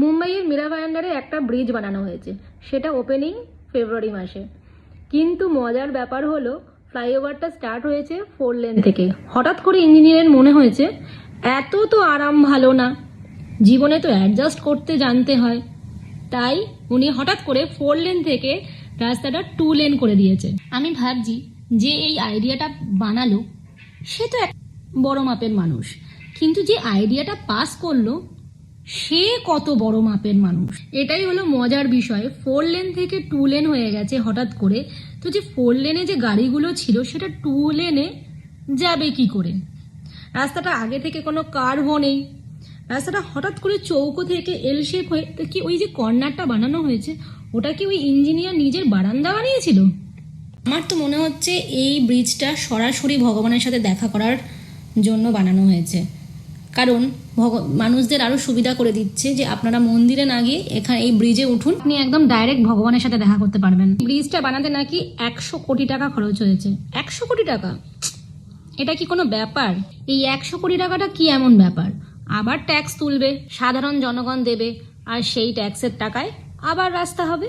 মুম্বাইয়ের মীরা ভায়ান্ডারে একটা ব্রিজ বানানো হয়েছে, সেটা ওপেনিং ফেব্রুয়ারি মাসে। কিন্তু মজার ব্যাপার হলো ফ্লাইওভারটা স্টার্ট হয়েছে 4 লেন থেকে। হঠাৎ করে ইঞ্জিনিয়ারের মনে হয়েছে এত তো আরাম ভালো না, জীবনে তো অ্যাডজাস্ট করতে জানতে হয়। তাই উনি হঠাৎ করে 4 লেন থেকে রাস্তাটা 2 লেন করে দিয়েছে। আমি ভাবছি যে এই আইডিয়াটা বানালো সে তো এক বড় মাপের মানুষ, কিন্তু যে আইডিয়াটা পাস করলো সে কত বড় মাপের মানুষ। এটাই হলো মজার বিষয়, 4 লেন থেকে 2 লেন হয়ে গেছে হঠাৎ করে। তো যে 4 লেনে যে গাড়িগুলো ছিল সেটা 2 লেনে যাবে কি করে? রাস্তাটা আগে থেকে কোনো কার্ভও নেই, রাস্তাটা হঠাৎ করে চৌকো থেকে এল শেপ হয়ে, তো কি ওই যে কর্নারটা বানানো হয়েছে ওটা কি ওই ইঞ্জিনিয়ার নিজের বারান্দা বানিয়েছিল? আমার তো মনে হচ্ছে এই ব্রিজটা সরাসরি ভগবানের সাথে দেখা করার জন্য বানানো হয়েছে, কারণ মানুষদের আরো সুবিধা করে দিচ্ছে যে আপনারা মন্দিরে না গিয়ে এখানে এই ব্রিজে উঠুন, আপনি একদম ডাইরেক্ট ভগবানের সাথে দেখা করতে পারবেন। ব্রিজটা বানাতে নাকি 100 কোটি টাকা খরচ হয়েছে। 100 কোটি টাকা, এটা কি কোনো ব্যাপার? এই 100 কোটি টাকাটা কি এমন ব্যাপার? আবার ট্যাক্স তুলবে, সাধারণ জনগণ দেবে, আর সেই ট্যাক্সের টাকায় আবার রাস্তা হবে।